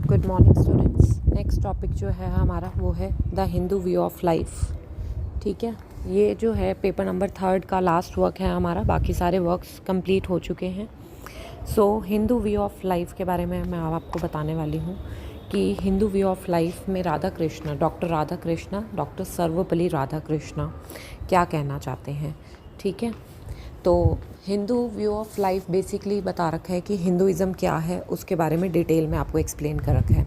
Good morning students. Next topic जो है हमारा वो है the Hindu view of life. ठीक है, ये जो है पेपर नंबर 3 का लास्ट वर्क है हमारा, बाकी सारे वर्क्स कंप्लीट हो चुके हैं। हिंदू व्यू ऑफ लाइफ के बारे में मैं आपको बताने वाली हूँ कि हिंदू व्यू ऑफ लाइफ में डॉक्टर राधा कृष्णा, डॉक्टर सर्वपल्ली राधाकृष्णन क्या कहना चाहते हैं। ठीक है, तो Hindu view of life basically बता रखा है कि हिंदुज़म क्या है, उसके बारे में डिटेल में आपको एक्सप्लेन कर रखा है।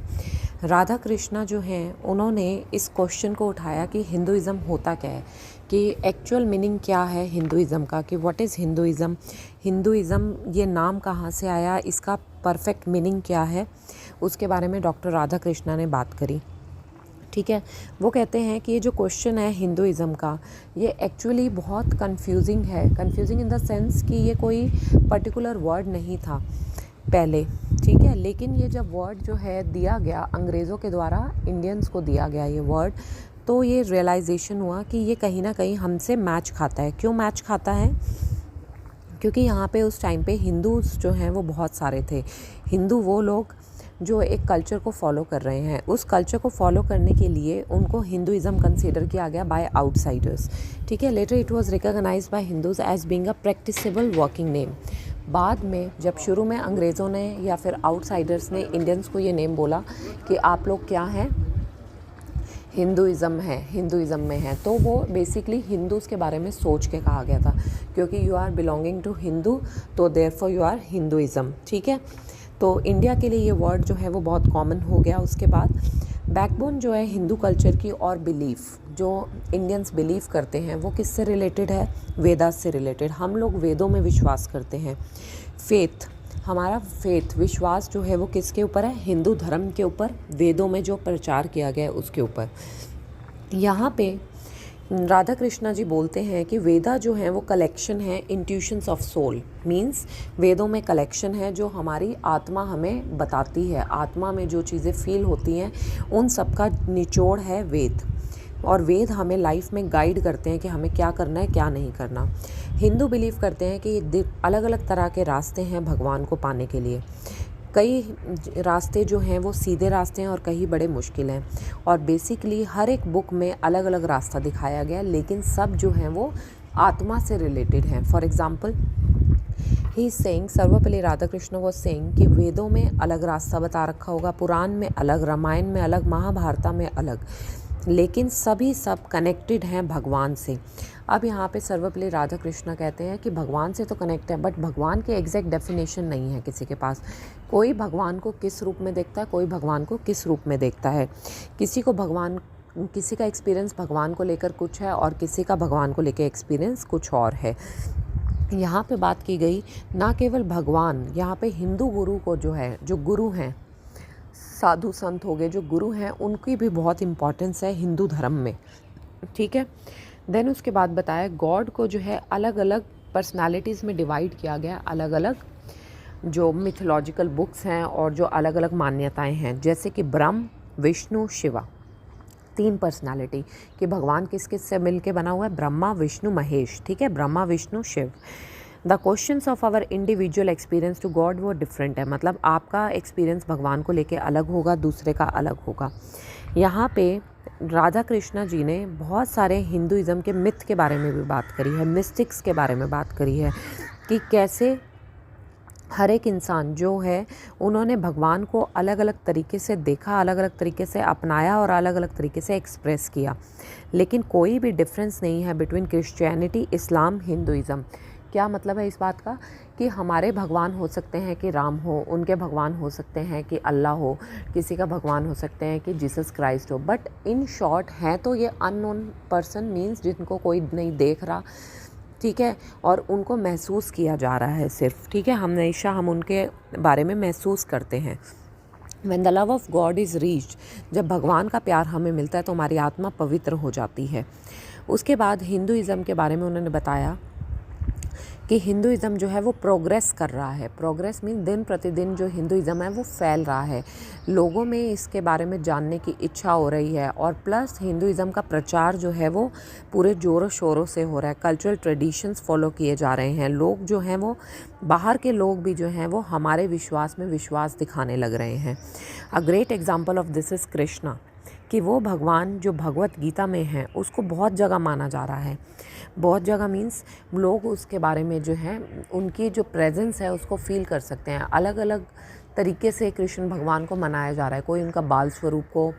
राधा कृष्णा जो हैं उन्होंने इस क्वेश्चन को उठाया कि हिंदुज़म होता क्या है, कि एक्चुअल मीनिंग क्या है हिंदुज़म का, कि व्हाट इज़ हिंदुज़म, हिंदुज़म ये नाम कहाँ से आया, इसका परफेक्ट मीनिंग क्या है, उसके बारे में डॉक्टर राधा कृष्णा ने बात करी। ठीक है, वो कहते हैं कि ये जो क्वेश्चन है हिंदुज़म का, ये एक्चुअली बहुत कंफ्यूजिंग है। कंफ्यूजिंग इन द सेंस कि ये कोई पर्टिकुलर वर्ड नहीं था पहले। ठीक है, लेकिन ये जब वर्ड जो है दिया गया अंग्रेज़ों के द्वारा, इंडियंस को दिया गया ये वर्ड, तो ये रियलाइजेशन हुआ कि ये कहीं ना कहीं हमसे मैच खाता है। क्यों मैच खाता है? क्योंकि यहाँ पे उस टाइम पे हिंदूज जो हैं वो बहुत सारे थे। हिंदू वो लोग जो एक कल्चर को फॉलो कर रहे हैं, उस कल्चर को फॉलो करने के लिए उनको हिंदुज़म कंसीडर किया गया बाय आउटसाइडर्स। ठीक है, later it was recognised by Hindus as being a practicable working name. बाद में जब शुरू में अंग्रेज़ों ने या फिर आउटसाइडर्स ने इंडियंस को ये नेम बोला कि आप लोग क्या हैं, हिंदुज़म में है, तो वो बेसिकली हिंदूज़ के बारे में सोच के कहा गया था, क्योंकि you are belonging to Hindu, तो देयरफॉर यू आर हिंदुज़म। ठीक है, तो इंडिया के लिए ये वर्ड जो है वो बहुत कॉमन हो गया। उसके बाद बैकबोन जो है हिंदू कल्चर की और बिलीफ जो इंडियंस बिलीव करते हैं वो किससे रिलेटेड है? वेदास से रिलेटेड। हम लोग वेदों में विश्वास करते हैं। हमारा विश्वास जो है वो किसके ऊपर है? हिंदू धर्म के ऊपर, वेदों में जो प्रचार किया गया है उसके ऊपर। यहाँ पे राधा कृष्णा जी बोलते हैं कि वेदा जो है वो कलेक्शन है इंट्यूशंस ऑफ सोल। मींस वेदों में कलेक्शन है जो हमारी आत्मा हमें बताती है, आत्मा में जो चीज़ें फील होती हैं उन सब का निचोड़ है वेद। और वेद हमें लाइफ में गाइड करते हैं कि हमें क्या करना है, क्या नहीं करना। हिंदू बिलीव करते हैं कि अलग अलग तरह के रास्ते हैं भगवान को पाने के लिए। कई रास्ते जो हैं वो सीधे रास्ते हैं और कई बड़े मुश्किल हैं, और बेसिकली हर एक बुक में अलग अलग रास्ता दिखाया गया, लेकिन सब जो हैं वो आत्मा से रिलेटेड हैं। For example he saying, Sarvepalli Radhakrishna वो सेइंग कि वेदों में अलग रास्ता बता रखा होगा, पुराण में अलग, रामायण में अलग, महाभारता में अलग, लेकिन सब कनेक्टेड हैं भगवान से। अब यहाँ पे सर्वपल्ली राधाकृष्ण कहते हैं कि भगवान से तो कनेक्ट है, बट भगवान की एग्जैक्ट डेफिनेशन नहीं है किसी के पास। कोई भगवान को किस रूप में देखता है, कोई भगवान को किस रूप में देखता है। किसी का एक्सपीरियंस भगवान को लेकर कुछ है और किसी का भगवान को लेकर एक्सपीरियंस कुछ और है। यहाँ पे बात की गई ना केवल भगवान, यहाँ पे हिंदू गुरु को जो गुरु हैं, साधु संत हो गए जो गुरु हैं, उनकी भी बहुत इम्पॉर्टेंस है हिंदू धर्म में। ठीक है, देन उसके बाद बताया गॉड को जो है अलग अलग पर्सनालिटीज़ में डिवाइड किया गया, अलग अलग जो मिथोलॉजिकल बुक्स हैं और जो अलग अलग मान्यताएं हैं, जैसे कि ब्रह्म, विष्णु, शिवा। 3 पर्सनालिटी कि भगवान किस किस से मिल के बना हुआ है? ब्रह्मा, विष्णु, महेश। ठीक है, Brahma, Vishnu, Shiv. The questions of our individual experience to God वो डिफरेंट है, मतलब आपका एक्सपीरियंस भगवान को लेके अलग होगा, दूसरे का अलग होगा। यहाँ पे राधा कृष्णा जी ने बहुत सारे हिंदुज़म के मिथ के बारे में भी बात करी है, मिस्टिक्स के बारे में बात करी है, कि कैसे हर एक इंसान जो है उन्होंने भगवान को अलग अलग तरीके से देखा, अलग अलग तरीके से अपनाया और अलग अलग तरीके से एक्सप्रेस किया, लेकिन कोई भी डिफरेंस नहीं है बिटवीन क्रिश्चियनिटी, इस्लाम, हिंदुज़म। क्या मतलब है इस बात का? कि हमारे भगवान हो सकते हैं कि राम हो, उनके भगवान हो सकते हैं कि अल्लाह हो, किसी का भगवान हो सकते हैं कि जीसस क्राइस्ट हो, बट इन शॉर्ट हैं तो ये अननोन पर्सन, मीन्स जिनको कोई नहीं देख रहा। ठीक है, और उनको महसूस किया जा रहा है सिर्फ। ठीक है, हम उनके बारे में महसूस करते हैं। When the love of God is reached, जब भगवान का प्यार हमें मिलता है तो हमारी आत्मा पवित्र हो जाती है। उसके बाद हिंदुज़म के बारे में उन्होंने बताया कि हिंदुइज़्म जो है वो प्रोग्रेस कर रहा है। प्रोग्रेस मीन दिन प्रतिदिन जो हिंदुइज़्म है वो फैल रहा है, लोगों में इसके बारे में जानने की इच्छा हो रही है, और प्लस हिंदुइज़्म का प्रचार जो है वो पूरे ज़ोरों शोरों से हो रहा है। कल्चरल ट्रेडिशंस फॉलो किए जा रहे हैं, लोग जो हैं वो बाहर के लोग भी जो हैं वो हमारे विश्वास में विश्वास दिखाने लग रहे हैं। A great example of this is Krishna, कि वो भगवान जो भगवत गीता में हैं उसको बहुत जगह माना जा रहा है। बहुत जगह मीन्स लोग उसके बारे में जो है उनकी जो प्रेजेंस है उसको फील कर सकते हैं। अलग अलग तरीके से कृष्ण भगवान को मनाया जा रहा है। कोई उनका बाल स्वरूप को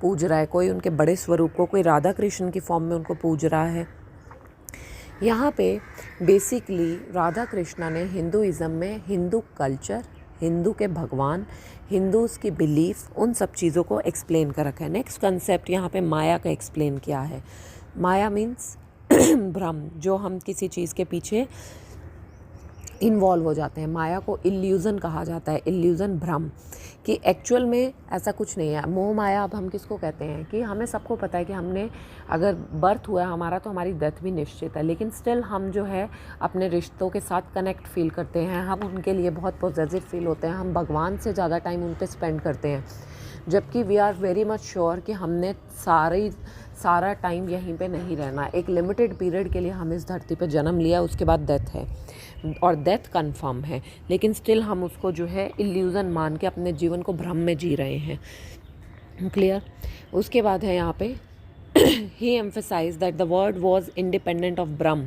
पूज रहा है, कोई उनके बड़े स्वरूप को, कोई राधा कृष्ण की फॉर्म में उनको पूज रहा है। यहाँ पे बेसिकली राधा कृष्णा ने हिंदुइज़्म में हिंदू कल्चर, हिंदू के भगवान, हिंदूज़ की बिलीफ, उन सब चीज़ों को एक्सप्लेन कर रखा है। नेक्स्ट कंसेप्ट यहाँ पे माया का एक्सप्लेन किया है। माया मीन्स भ्रम, जो हम किसी चीज़ के पीछे इन्वॉल्व हो जाते हैं। माया को इल्यूज़न कहा जाता है, इल्यूज़न भ्रम, कि एक्चुअल में ऐसा कुछ नहीं है। मोह माया अब हम किसको कहते हैं कि हमें सबको पता है कि हमने अगर बर्थ हुआ है हमारा तो हमारी डेथ भी निश्चित है, लेकिन स्टिल हम जो है अपने रिश्तों के साथ कनेक्ट फील करते हैं, हम उनके लिए बहुत पॉजिटिव फील होते हैं, हम भगवान से ज़्यादा टाइम उन पर स्पेंड करते हैं, जबकि we are very much sure कि हमने सारा टाइम यहीं पे नहीं रहना। एक लिमिटेड पीरियड के लिए हम इस धरती पे जन्म लिया, उसके बाद डेथ है और डेथ कंफर्म है, लेकिन स्टिल हम उसको जो है इल्यूज़न मान के अपने जीवन को भ्रम में जी रहे हैं। क्लियर? उसके बाद है यहाँ पे he emphasized that the word was independent of Brahm,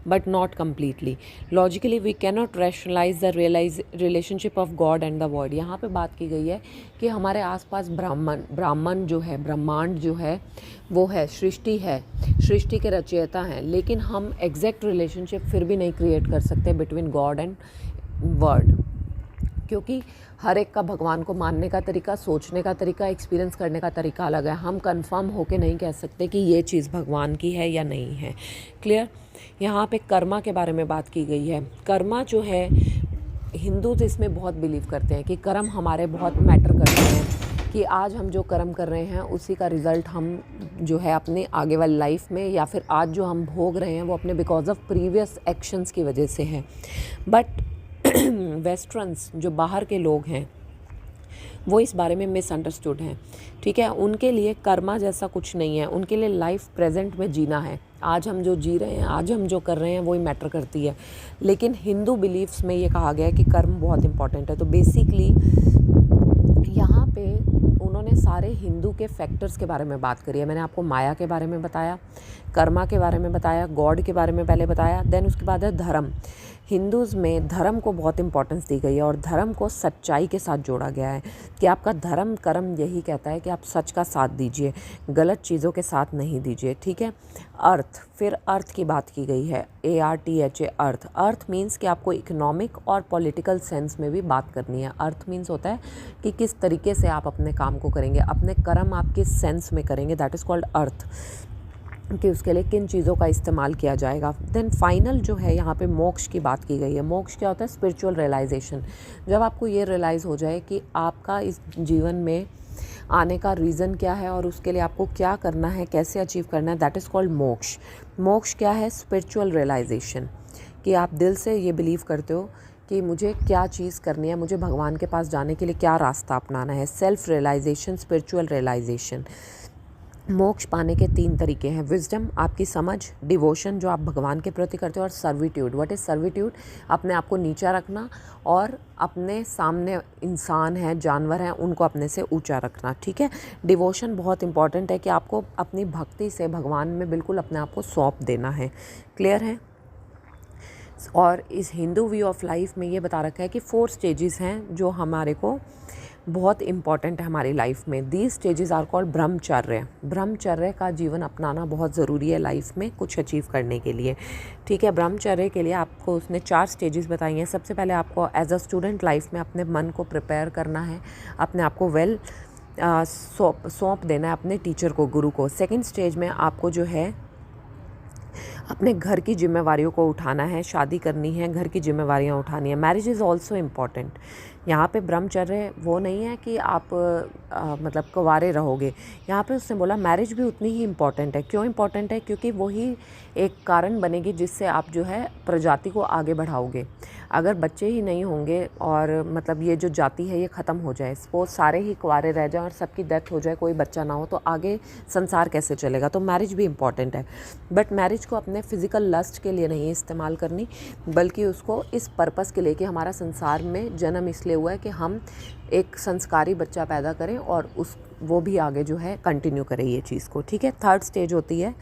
but not completely. Logically, we cannot rationalize the relationship of God and the word. यहाँ पे बात की गई है कि हमारे आसपास ब्राह्मण जो है, ब्रह्मांड जो है वो है, सृष्टि है, सृष्टि के रचयिता हैं, लेकिन हम एग्जैक्ट रिलेशनशिप फिर भी नहीं क्रिएट कर सकते बिटवीन गॉड एंड वर्ड, क्योंकि हर एक का भगवान को मानने का तरीका, सोचने का तरीका, एक्सपीरियंस करने का तरीका अलग है। हम कंफर्म होके नहीं कह सकते कि ये चीज़ भगवान की है या नहीं है। क्लियर? यहाँ पे कर्मा के बारे में बात की गई है। कर्मा जो है, हिंदूज इसमें बहुत बिलीव करते हैं कि कर्म हमारे बहुत मैटर करते हैं, कि आज हम जो कर्म कर रहे हैं उसी का रिज़ल्ट हम जो है अपने आगे वाली लाइफ में, या फिर आज जो हम भोग रहे हैं वो अपने बिकॉज ऑफ प्रीवियस एक्शंस की वजह से है। बट वेस्टर्न्स जो बाहर के लोग हैं वो इस बारे में मिसअंडरस्टूड हैं। ठीक है, उनके लिए कर्मा जैसा कुछ नहीं है, उनके लिए लाइफ प्रेजेंट में जीना है। आज हम जो जी रहे हैं, आज हम जो कर रहे हैं वही मैटर करती है। लेकिन हिंदू बिलीफ्स में ये कहा गया है कि कर्म बहुत इंपॉर्टेंट है। तो बेसिकली यहाँ पे उन्होंने सारे हिंदू के फैक्टर्स के बारे में बात करी है। मैंने आपको माया के बारे में बताया, कर्मा के बारे में बताया, गॉड के बारे में पहले बताया, देन उसके बाद है धर्म। हिंदूज़ में धर्म को बहुत इंपॉर्टेंस दी गई है, और धर्म को सच्चाई के साथ जोड़ा गया है कि आपका धर्म कर्म यही कहता है कि आप सच का साथ दीजिए, गलत चीज़ों के साथ नहीं दीजिए। ठीक है। अर्थ, फिर अर्थ की बात की गई है, ARTH, अर्थ। अर्थ मीन्स कि आपको इकोनॉमिक और पॉलिटिकल सेंस में भी बात करनी है। अर्थ मीन्स होता है कि किस तरीके से आप अपने काम को करेंगे, अपने कर्म आप किस सेंस में करेंगे, दैट इज़ कॉल्ड अर्थ, कि उसके लिए किन चीज़ों का इस्तेमाल किया जाएगा। देन फाइनल जो है यहाँ पे मोक्ष की बात की गई है। मोक्ष क्या होता है? Spiritual realisation. जब आपको ये रियलाइज़ हो जाए कि आपका इस जीवन में आने का रीज़न क्या है और उसके लिए आपको क्या करना है, कैसे अचीव करना है, दैट इज़ कॉल्ड मोक्ष। मोक्ष क्या है? स्पिरिचुअल रियलाइजेशन, कि आप दिल से ये बिलीव करते हो कि मुझे क्या चीज़ करनी है, मुझे भगवान के पास जाने के लिए क्या रास्ता अपनाना है। Self realisation, spiritual realisation. मोक्ष पाने के 3 तरीके हैं। विजडम, आपकी समझ, डिवोशन जो आप भगवान के प्रति करते हो, और सर्विट्यूड। What is servitude? अपने आप को नीचा रखना और अपने सामने इंसान हैं, जानवर हैं, उनको अपने से ऊंचा रखना। ठीक है। डिवोशन बहुत इंपॉर्टेंट है कि आपको अपनी भक्ति से भगवान में बिल्कुल अपने आप को सौंप देना है। क्लियर है? और इस हिंदू व्यू ऑफ लाइफ में ये बता रखा है कि 4 स्टेजेस हैं जो हमारे को बहुत इंपॉर्टेंट है हमारी लाइफ में। दीज स्टेजेस आर कॉल्ड ब्रह्मचर्य। ब्रह्मचर्य का जीवन अपनाना बहुत ज़रूरी है लाइफ में कुछ अचीव करने के लिए। ठीक है। ब्रह्मचर्य के लिए आपको उसने 4 स्टेजेस बताई हैं। सबसे पहले आपको एज अ स्टूडेंट लाइफ में अपने मन को प्रिपेयर करना है, अपने आप को सौंप देना है अपने टीचर को, गुरु को। सेकेंड स्टेज में आपको जो है अपने घर की जिम्मेवारियों को उठाना है, शादी करनी है, घर की जिम्मेवारियां उठानी है। मैरिज इज़ ऑल्सो इम्पॉर्टेंट, यहाँ पे ब्रह्मचर्य वो नहीं है कि आप मतलब कुंवारे रहोगे। यहाँ पे उसने बोला मैरिज भी उतनी ही इम्पॉर्टेंट है। क्यों इम्पॉर्टेंट है? क्योंकि वही एक कारण बनेगी जिससे आप जो है प्रजाति को आगे बढ़ाओगे। अगर बच्चे ही नहीं होंगे और मतलब ये जो जाति है ये ख़त्म हो जाए, सपोज सारे ही कुंवारे रह जाएं और सबकी डेथ हो जाए, कोई बच्चा ना हो, तो आगे संसार कैसे चलेगा? तो मैरिज भी इम्पॉर्टेंट है, बट मैरिज को अपने फिज़िकल लस्ट के लिए नहीं इस्तेमाल करनी, बल्कि उसको इस पर्पस के लिए कि हमारा संसार में जन्म इसलिए हुआ है कि हम एक संस्कारी बच्चा पैदा करें और वो भी आगे जो है कंटिन्यू करें ये चीज़ को। ठीक है, थर्ड स्टेज होती है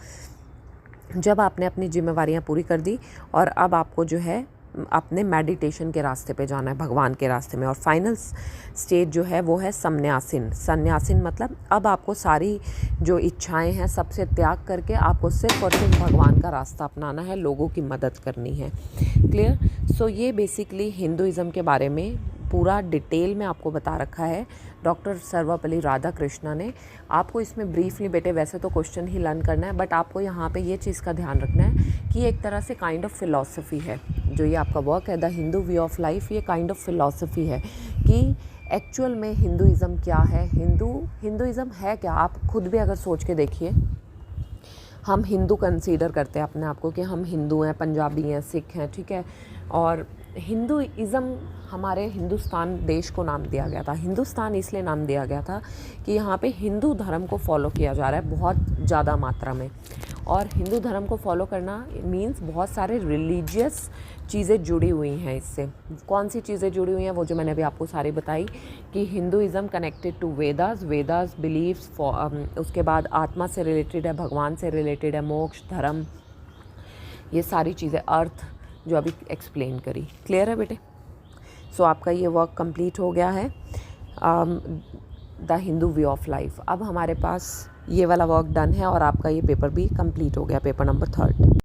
जब आपने अपनी जिम्मेवारियां पूरी कर दी और अब आपको जो है अपने मेडिटेशन के रास्ते पे जाना है, भगवान के रास्ते में। और फाइनल स्टेज जो है वो है संन्यासीन। संन्यासीन मतलब अब आपको सारी जो इच्छाएं हैं सबसे त्याग करके आपको सिर्फ और सिर्फ भगवान का रास्ता अपनाना है, लोगों की मदद करनी है। क्लियर? सो ये बेसिकली हिंदुइज़्म के बारे में पूरा डिटेल में आपको बता रखा है डॉक्टर सर्वपल्ली राधाकृष्णा ने। आपको इसमें ब्रीफली बेटे वैसे तो क्वेश्चन ही लर्न करना है, बट आपको यहाँ पे ये चीज़ का ध्यान रखना है कि एक तरह से काइंड ऑफ फिलॉसफी है जो ये आपका वर्क है, the Hindu way of life. ये काइंड ऑफ फिलॉसफी है कि एक्चुअल में हिंदुइज़्म क्या है, हिंदुइज़्म है क्या। आप खुद भी अगर सोच के देखिए, हम हिंदू कंसीडर करते हैं अपने आप को कि हम हिंदू हैं, पंजाबी हैं, सिख हैं, ठीक है। और हिंदुइज़्म हमारे हिंदुस्तान देश को नाम दिया गया था। हिंदुस्तान इसलिए नाम दिया गया था कि यहाँ पे हिंदू धर्म को फॉलो किया जा रहा है बहुत ज़्यादा मात्रा में। और हिंदू धर्म को फॉलो करना मीन्स बहुत सारे रिलीजियस चीज़ें जुड़ी हुई हैं इससे। कौन सी चीज़ें जुड़ी हुई हैं? वो जो मैंने अभी आपको सारी बताई कि Hinduism connected to Vedas believes, उसके बाद आत्मा से रिलेटेड है, भगवान से रिलेटेड है, मोक्ष, धर्म, ये सारी चीज़ें, अर्थ जो अभी एक्सप्लेन करी। क्लियर है बेटे? सो आपका ये वर्क कंप्लीट हो गया है, the Hindu way of life. अब हमारे पास ये वाला वर्क डन है और आपका ये पेपर भी कंप्लीट हो गया, पेपर नंबर 3।